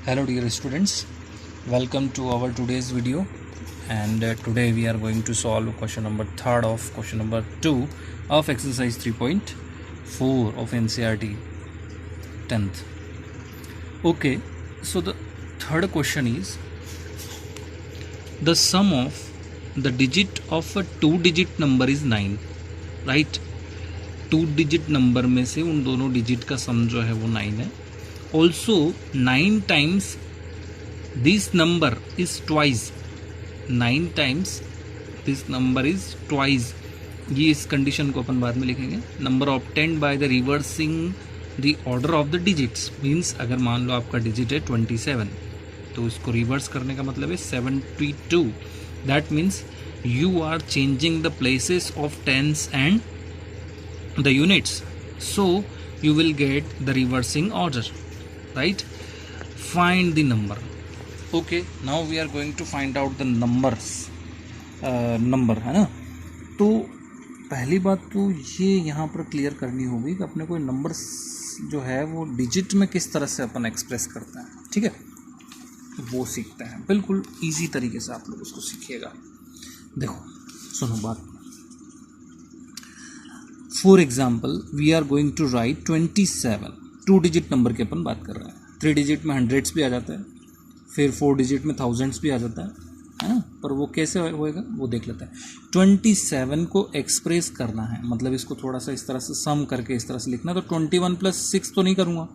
Hello dear students, welcome to our today's video, and today we are going to solve question number 3 of question number 2 of exercise 3.4 of NCERT 10th. Okay, so the third question is the sum of the digit of a 2-digit number is 9, right? 2-digit number में से उन दोनों digit का सम जो है वो 9 है. Also 9 times this number is twice. 9 times this number is twice. ये इस कंडीशन को अपन बाद में लिखेंगे. Number obtained by the reversing the order of the digits means अगर मान लो आपका डिजिट है 27 तो इसको रिवर्स करने का मतलब है 72. That means you are changing the places of tens and the units, so you will get the reversing order, right? Find the number. Okay, now we are going to find out the numbers. Number है ना. तो पहली बात तो ये यहाँ पर clear करनी होगी कि अपने कोई नंबर जो है वो डिजिट में किस तरह से अपन एक्सप्रेस करते हैं. ठीक है, तो वो सीखते हैं. बिल्कुल इजी तरीके से आप लोग उसको सीखिएगा. देखो सुनो बात. For example we are going to write 27. 2 digit number की अपन बात कर रहे हैं. 3 डिजिट में हंड्रेड्स भी आ जाता है, फिर 4 डिजिट में थाउजेंड्स भी आ जाता है ना. पर वो कैसे होएगा वो देख लेते हैं. 27 को एक्सप्रेस करना है, मतलब इसको थोड़ा सा इस तरह से सम करके इस तरह से लिखना. तो 21 + 6 तो नहीं करूँगा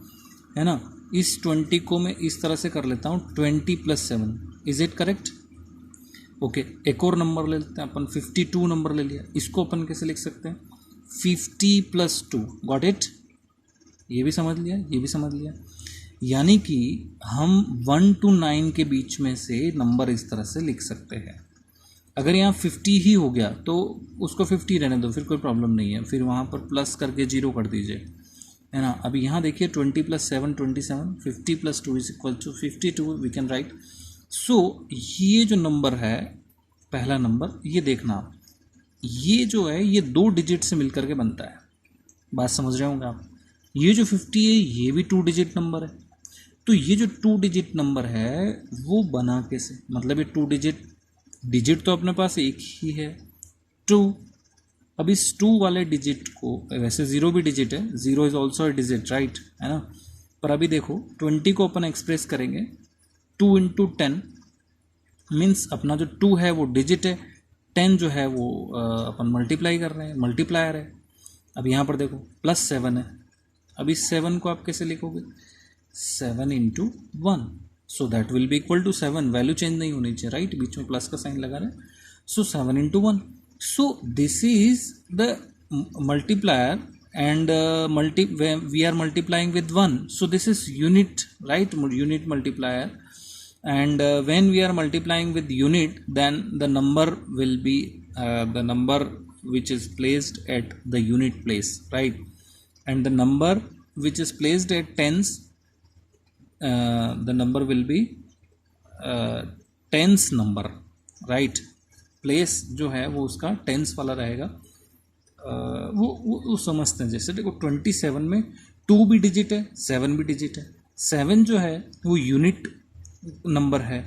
है ना. इस 20 को मैं इस तरह से कर लेता हूँ 20 + 7. Is it correct? ओके, एक और नंबर ले लेते हैं अपन. 52 नंबर ले लिया. इसको अपन कैसे लिख सकते हैं? 50 + 2. Got it? ये भी समझ लिया, ये भी समझ लिया. यानी कि हम 1 to 9 के बीच में से नंबर इस तरह से लिख सकते हैं. अगर यहाँ 50 ही हो गया तो उसको 50 रहने दो, फिर कोई प्रॉब्लम नहीं है. फिर वहाँ पर प्लस करके 0 कर दीजिए, है ना. अभी यहाँ देखिए 20 + 7 27, 50 + 2 = 52. We can write. सो ये जो नंबर है पहला नंबर, ये देखना आप, ये जो है ये 2 डिजिट से मिलकर के बनता है. बात समझ रहे होंगे आप. ये जो 50 है ये भी 2 डिजिट नंबर है. तो ये जो 2 डिजिट नंबर है वो बना कैसे? मतलब ये 2 डिजिट तो अपने पास एक ही है 2. अब इस 2 वाले डिजिट को, वैसे 0 भी डिजिट है, 0 is also a digit, right, है ना. पर अभी देखो 20 को अपन एक्सप्रेस करेंगे 2 × 10 मीन्स अपना जो 2 है वो डिजिट है, 10 जो है वो अपन मल्टीप्लाई कर रहे हैं, मल्टीप्लायर है. अब यहाँ पर देखो +7 है. अब इस 7 को आप कैसे लिखोगे? 7 × 1, so that will be equal to 7. Value change नहीं होनी चाहिए, राइट. बीच में प्लस का साइन लगा रहे हैं. सो 7 × 1. सो this is the multiplier and we are multiplying with 1, so this is unit, right? Unit multiplier. And when we are multiplying with unit, then the number will be the number which is placed at the unit place, right? And the number which is placed at tens, the number will be tens number, right? place जो है वो उसका tense वाला रहेगा. वो समझते हैं. जैसे देखो 27 में 2 भी डिजिट है, 7 भी डिजिट है. 7 जो है वो यूनिट नंबर है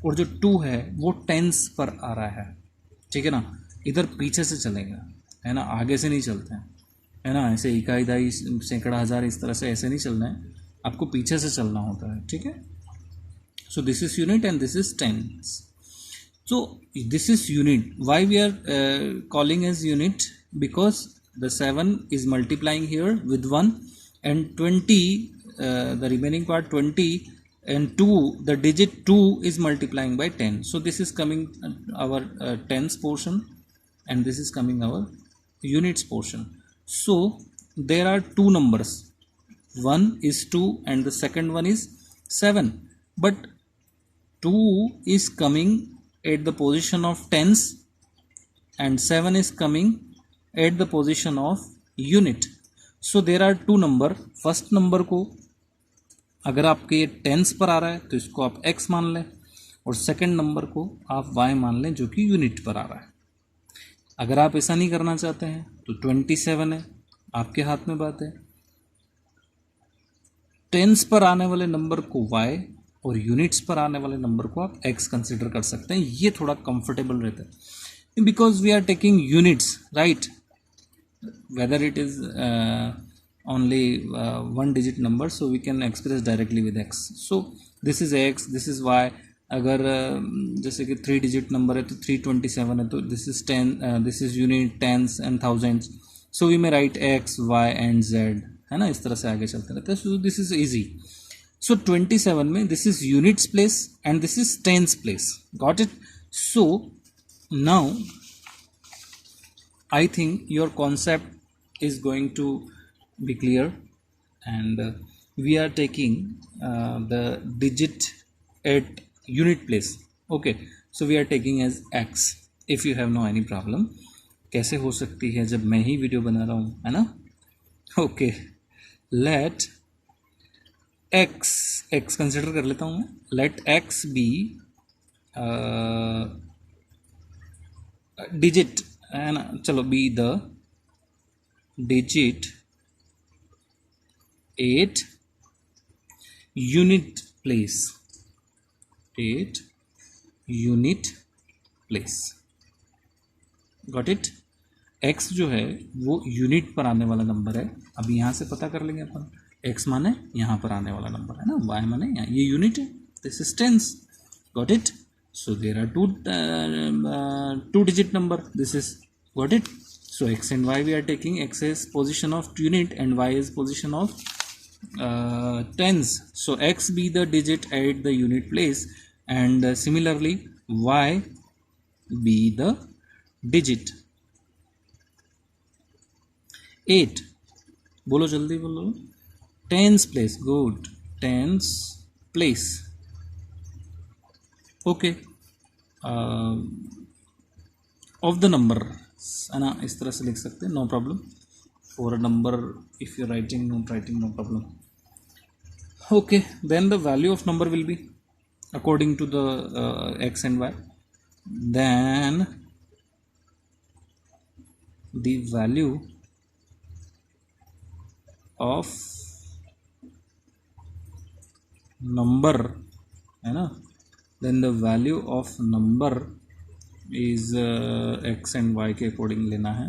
और जो 2 है वो टेंस पर आ रहा है. ठीक है ना. इधर पीछे से चलेगा, है ना, आगे से नहीं चलते हैं, है ना. ऐसे इकाई दाई सैकड़ा हज़ार इस तरह से ऐसे नहीं चलना है, आपको पीछे से चलना होता है. ठीक है. So this is unit and this is tens. So this is unit. Why we are calling as unit? Because the 7 is multiplying here with 1 and 20, the remaining part 20 and 2, the digit 2 is multiplying by 10. So this is coming our tens portion and this is coming our units portion. So there are 2 numbers. One is 2 and the second one is 7. But 2 is coming at the position of tens and 7 is coming at the position of unit. So there are 2 number. First number को अगर आपके ये tense पर आ रहा है तो इसको आप x मान लें और सेकंड नंबर को आप y मान लें जो कि यूनिट पर आ रहा है. अगर आप ऐसा नहीं करना चाहते हैं तो 27 है, आपके हाथ में बात है. टेंस पर आने वाले नंबर को y और यूनिट्स पर आने वाले नंबर को आप एक्स कंसिडर कर सकते हैं. ये थोड़ा कंफर्टेबल रहता है because we are taking units, right. Whether it is only one digit number, so we can express directly with x. So this is x, this is y. अगर जैसे कि 3 डिजिट नंबर है तो 327 है, तो this is 10, this is unit tens and thousands. So we may write x y and z, है ना. इस तरह से आगे चलते रहते हैं. So this is easy. So 27 में this is units place and this is tens place. Got it. So now I think your concept is going to be clear, and we are taking the digit at unit place. Okay, so we are taking as x. If you have no any problem, कैसे हो सकती है जब मैं ही video बना रहा हूँ, है ना. ओके, लेट x कंसिडर कर लेता हूँ मैं. लेट x बी डिजिट, है ना. चलो, be the digit 8 unit place. 8 unit place. Got it. x जो है वो यूनिट पर आने वाला नंबर है. अब यहाँ से पता कर लेंगे अपन. x माने यहाँ पर आने वाला नंबर है ना, y माने यहाँ. ये यूनिट है, this is tens. Got it. So there are two digit number. This is, got it. So x and y we are taking. X is position of unit and y is position of tens. So x be the digit at the unit place, and similarly y be the digit. 8. बोलो जल्दी बोलो. Tens place. Good. Tens place. Okay. Of the number, है ना. इस तरह से लिख सकते हैं, no problem. For a number if you writing, no problem. Okay, then the value of number will be according to the x and y. Then the value of number, है ना. then the value of number is x and y के according लेना है.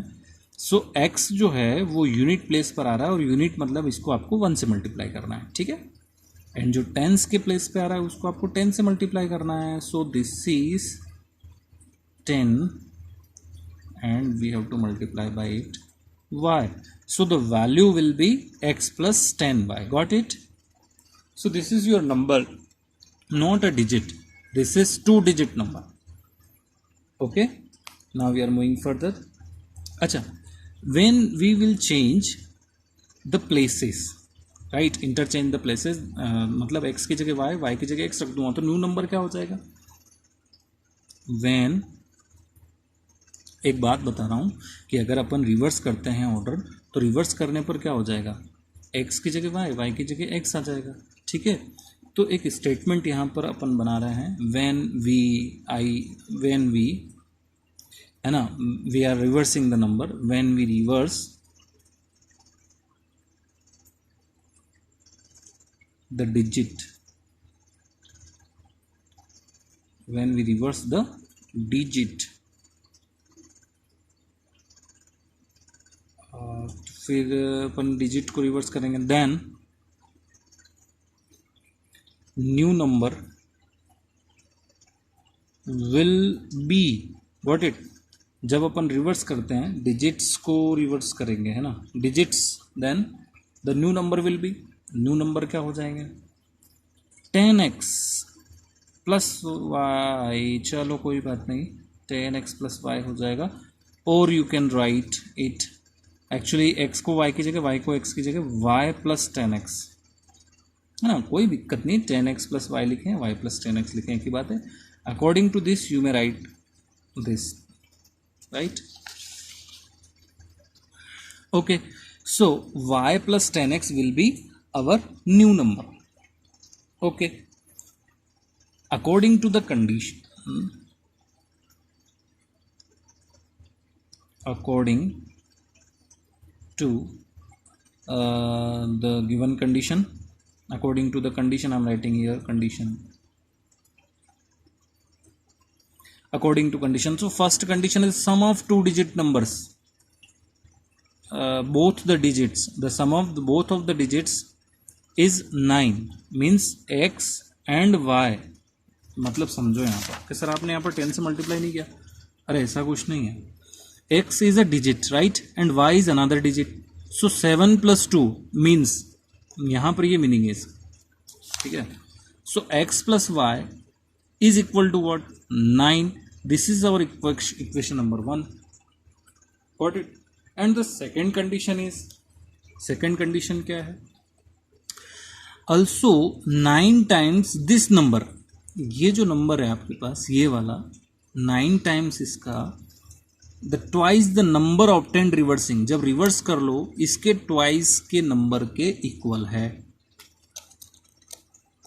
सो x जो है वो unit place पर आ रहा है, और यूनिट मतलब इसको आपको 1 से मल्टीप्लाई करना है, ठीक है. एंड जो टेंस के प्लेस पे आ रहा है उसको आपको 10 से मल्टीप्लाई करना है. So this is 10 and we have to multiply by it y. So the value will be x plus 10y. Got it. So this is your number, not a digit. This is 2 digit number. Okay, now we are moving further. अच्छा, when we will change the places, right, interchange the places, मतलब x की जगह y की जगह x रख दूँगा तो new number क्या हो जाएगा. when, एक बात बता रहा हूँ कि अगर अपन रिवर्स करते हैं ऑर्डर, तो रिवर्स करने पर क्या हो जाएगा, x की जगह y की जगह x आ जाएगा, ठीक है. तो एक स्टेटमेंट यहाँ पर अपन बना रहे हैं. व्हेन वी, है ना, we are reversing the number. When we reverse the digit, when we reverse the digit, फिर अपन डिजिट को रिवर्स करेंगे. Then new number will be, got it. जब अपन रिवर्स करते हैं, डिजिट्स को रिवर्स करेंगे, है ना, digits, then the new number will be, new number क्या हो जाएंगे, 10x प्लस वाई. चलो कोई बात नहीं, 10x प्लस वाई हो जाएगा. और you can write it, actually x को y की जगह, y को x की जगह y प्लस 10x, है ना, कोई दिक्कत नहीं. 10x प्लस वाई लिखें, y प्लस 10x लिखें, एक ही बात है. According to this you may write this, right. Okay, so y plus 10x will be our new number. Okay, according to the condition, according to the given condition, according to the condition I'm writing here, condition. According to condition, so first condition is sum of two digit numbers, both the digits, the sum of both of the digits is 9, means x and y. मतलब समझो यहाँ पर कि sir आपने यहाँ पर 10 से multiply नहीं किया, अरे ऐसा कुछ नहीं है. x is a digit, right, and y is another digit. So 7 plus 2 means, यहाँ पर ये मीनिंग है, ठीक है. So x plus y is equal to what? 9. This is our equation number 1. Got it? And the second condition is, second condition क्या है? Also 9 times this number, ये जो नंबर है आपके पास ये वाला 9 times इसका the twice the number obtained reversing, जब रिवर्स कर लो इसके twice के नंबर के इक्वल है,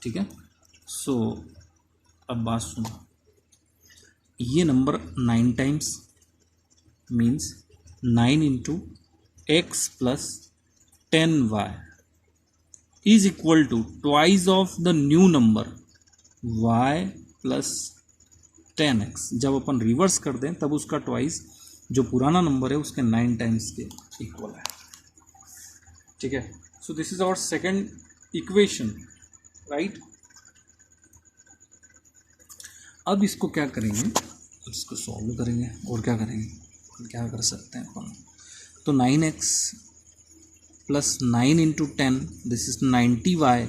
ठीक है. सो अब बात सुनो, ये number 9 times means 9 into x plus 10y is equal to twice of the new number y plus 10x. जब अपन रिवर्स कर दें तब उसका ट्वाइस जो पुराना नंबर है उसके 9 टाइम्स के इक्वल है, ठीक है. So this is our second equation, right. अब इसको क्या करेंगे, इसको सॉल्व करेंगे और क्या करेंगे, क्या कर सकते हैं अपन. तो 9x plus 9 into 10, this is 90y,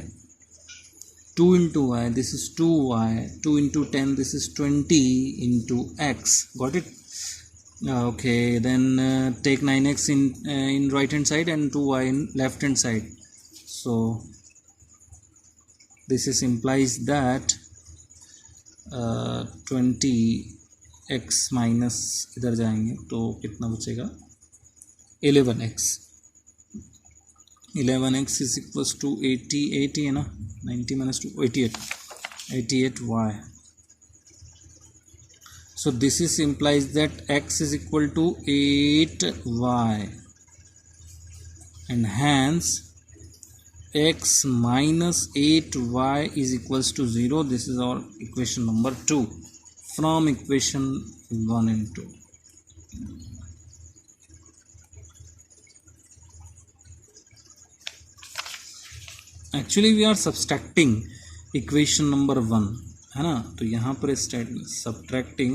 2 into y, this is 2y, 2 into 10, this is 20 into x. Got it? Okay, then take 9x in right hand side and 2y in left hand side. So this is implies that 20x minus इधर जाएंगे तो कितना बचेगा, 11x. 11x is equals to 80 है ना, 90 minus 2 88y. So this is implies that x is equal to 8y and hence x minus 8y is equals to 0. This is our equation number 2 from equation 1 and 2. Actually we are subtracting equation number 1 है ना, तो यहाँ पर subtracting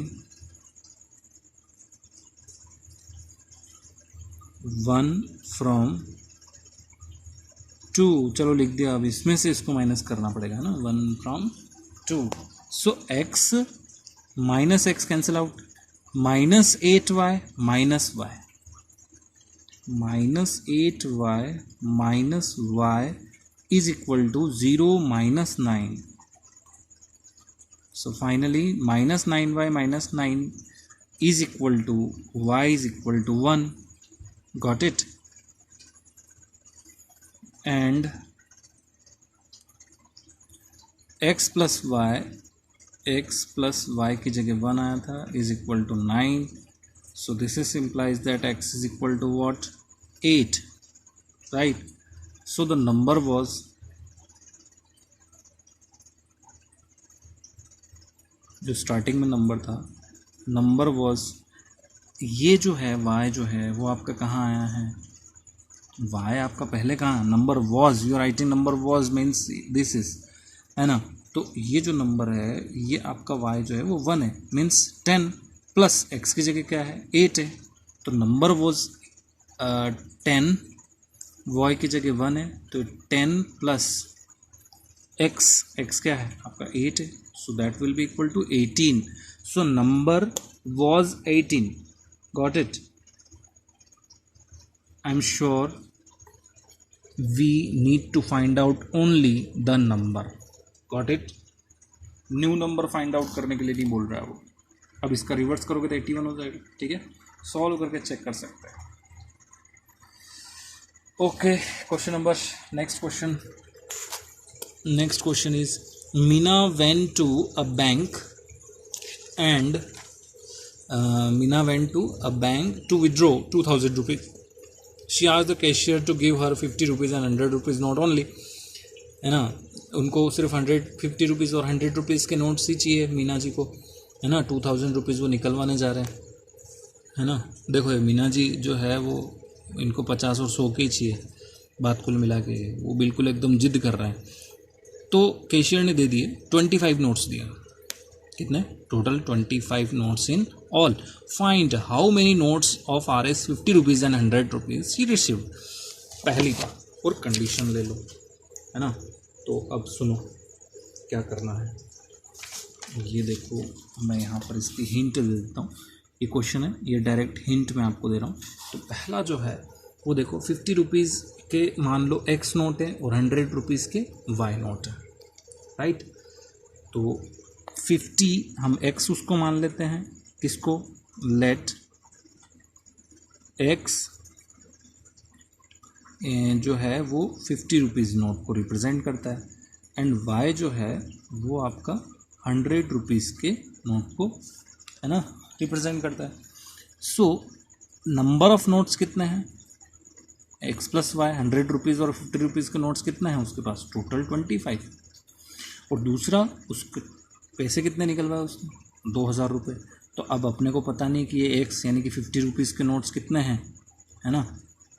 1 from 2. चलो लिख दिया, अब इसमें से इसको माइनस करना पड़ेगा ना, 1 from 2. So x minus x cancel out, minus 8y minus y, minus 8y minus y is equal to 0 minus 9. So finally minus 9y minus 9 is equal to y is equal to 1. Got it? And x plus y की जगह 1 आया था is equal to 9. So this is implies that x is equal to what? 8, right? So the number was जो starting में number था, number was, ये जो है y जो है वो आपका कहाँ आया है, y आपका पहले कहाँ, number was, you writing number was means this is, है ना. तो ये जो नंबर है ये आपका y जो है वो 1 है, मीन्स 10 प्लस x की जगह क्या है 8 है, तो नंबर वॉज 10, y की जगह 1 है, तो 10 प्लस x क्या है आपका 8 है, so that will be equal to 18. So number was 18. Got it? I'm sure we need to find out only the number. Got it? New number find out करने के लिए नहीं बोल रहा है वो. अब इसका रिवर्स करोगे तो 81 हो जाएगा, ठीक है. सॉल्व करके चेक कर सकते हैं. Okay, question number, next question is Meena went to a bank and to withdraw 2000 rupees. She asked the cashier to give her 50 rupees and 100 rupees note only. है ना। उनको सिर्फ 150 रुपीज़ और 100 रुपीज़ के नोट्स ही चाहिए मीना जी को, है ना। 2000 रुपीज़ वो निकलवाने जा रहे हैं, है ना। देखो ये मीना जी जो है वो इनको 50 और 100 के ही चाहिए, बात कुल मिला के वो बिल्कुल एकदम जिद कर रहे हैं। तो कैशियर ने दे दिए 25 नोट्स दिए, कितने total 25 notes in all. Find how many notes of RS 50 rupees and 100 rupees he received. पहली बात, और कंडीशन ले लो, है ना। तो अब सुनो क्या करना है, ये देखो मैं यहाँ पर इसकी हिंट दे देता हूँ। ये क्वेश्चन है, ये डायरेक्ट हिंट मैं आपको दे रहा हूँ। तो पहला जो है वो देखो 50 रुपीज़ के मान लो X नोट है और 100 रुपीज़ के Y नोट है, राइट। तो 50 हम X उसको मान लेते हैं, किसको, लेट X जो है वो 50 रुपीज़ नोट को रिप्रेजेंट करता है, एंड Y जो है वो आपका 100 रुपीज़ के नोट को, है ना, रिप्रेजेंट करता है। सो नंबर ऑफ नोट्स कितने हैं, X प्लस वाई, 100 रुपीज़ और 50 रुपीज़ के नोट्स कितने हैं उसके पास, टोटल 25। और दूसरा उसके पैसे कितने निकलवाए उसने, 2000 रुपये। तो अब अपने को पता नहीं कि ये X यानी कि 50 रुपीज़ के नोट्स कितने हैं, है ना।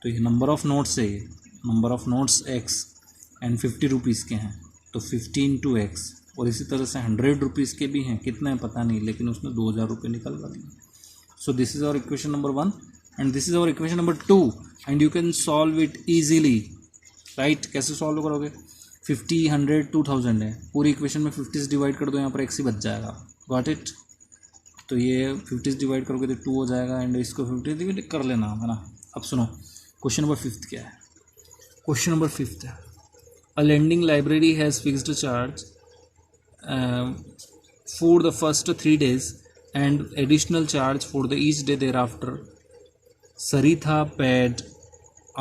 तो ये नंबर ऑफ़ नोट्स है, ये number of notes X and 50 rupees के हैं, तो 15 × X। और इसी तरह से 100 रुपीज़ के भी हैं, कितने हैं पता नहीं, लेकिन उसने 2000 रुपये निकलवा दिए। So this is our equation number 1 and this is our equation number 2 and you can solve it easily, right. कैसे सॉल्व करोगे, 50, 100, 2000 है, पूरी इक्वेशन में 50 से डिवाइड कर दो, यहाँ पर X ही बच जाएगा, गॉट इट। तो ये 50 से डिवाइड करोगे तो 2 हो जाएगा, एंड इसको 50 डिवाइड कर लेना, है ना। अब सुनो क्वेश्चन नंबर 5 क्या है। क्वेश्चन नंबर 5 है, a lending library has fixed charge for the first 3 days and additional charge for the each day thereafter. Saritha paid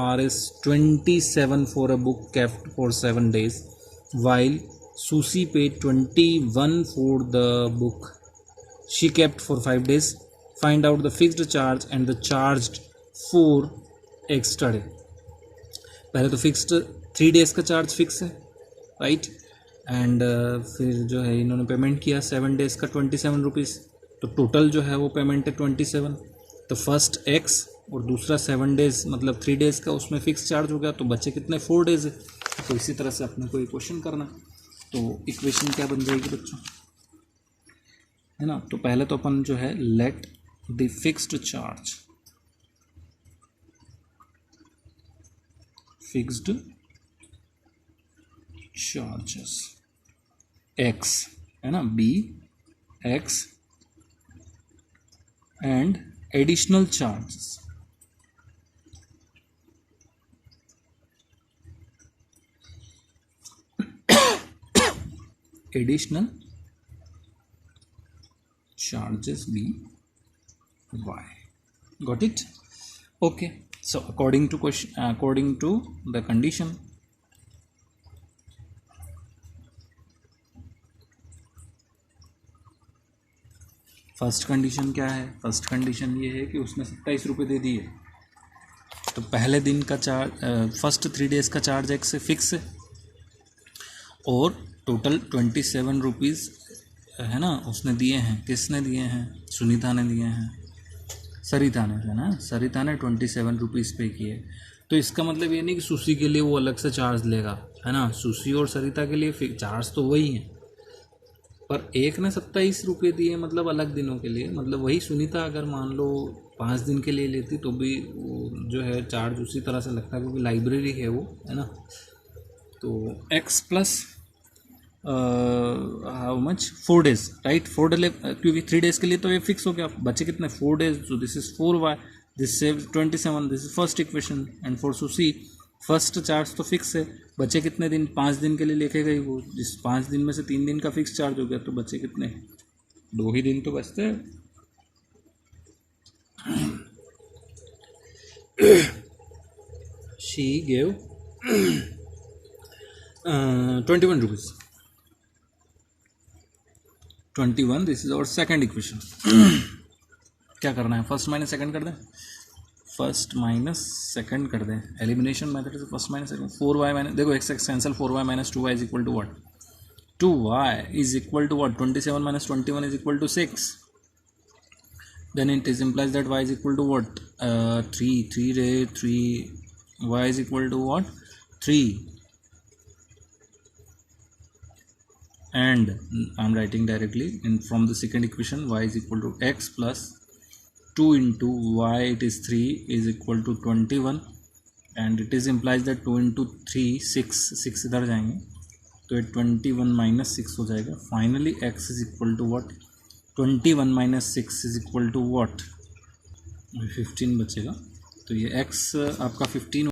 Rs 27 for a book kept for 7 days, while Susie paid 21 for the book she kept for 5 days. Find out the fixed charge and the charged for extra day. पहले तो fixed 3 days का charge fix है, right. And फिर जो है इन्होंने payment किया 7 days का 27 रुपीज़, तो टोटल जो है वो पेमेंट है 27। तो फर्स्ट X और दूसरा 7 डेज़ मतलब 3 डेज़ का उसमें फ़िक्स चार्ज हो गया, तो बच्चे कितने 4 डेज़ है। तो इसी तरह से अपने को इक्वेशन करना, तो इक्वेशन क्या बन जाएगी बच्चों, है ना। तो पहले तो अपन जो है let the fixed charge, fixed charges X, है ना, B X and additional charges additional charges B Y, got it, okay. So according to the condition, first condition क्या है, फर्स्ट कंडीशन ये है कि उसने 27 रुपये दे दिए, तो पहले दिन का चार्ज फर्स्ट 3 डेज़ का चार्ज X से फिक्स है, और टोटल 27 रुपीज़ है ना उसने दिए हैं, किसने दिए हैं, सुनीता ने दिए हैं, सरिता ने, है ना, सरिता ने 27 रुपीज़ पे किए। तो इसका मतलब ये नहीं कि सुशी के लिए वो अलग से चार्ज लेगा, है ना, सुशी और सरिता के लिए चार्ज तो वही है, पर एक ने 27 रुपये दिए मतलब अलग दिनों के लिए, मतलब वही सुनीता अगर मान लो 5 दिन के लिए लेती तो भी जो है चार्ज उसी तरह से लगता है, क्योंकि लाइब्रेरी है वो, है ना। तो X plus how much 4 days, right, 4 day, क्योंकि 3 डेज़ के लिए तो ये फिक्स हो गया, बच्चे कितने 4 डेज, तो this is 4y, this save 27, this is first equation. And for sushi first charge तो फिक्स है, बच्चे कितने दिन, 5 दिन के लिए लिखे गई वो, जिस 5 दिन में से 3 दिन का फिक्स चार्ज हो गया, तो बच्चे कितने 2 ही दिन तो बचते हैं। She gave 21 rupees, 21, this is our second equation. क्या करना है, फर्स्ट माइनस सेकंड कर दें, फर्स्ट माइनस सेकंड कर दें, एलिमिनेशन मेथड से first minus second, 4y minus, देखो x x cancel, 4y minus 2y is equal to what, 2y is equal to what, 27 minus 21 is equal to 6, then it is implies that y is equal to what, 3 ray 3, y is equal to what, 3, and I'm writing directly in from the second equation, y is equal to x plus 2 into y, it is 3 is equal to 21, and it is implies that 2 into 3 6 इधर जाएंगे तो ये 21 minus 6 हो जाएगा. Finally x is equal to what, 21 minus 6 is equal to what, 15 बचेगा. तो ये x आपका 15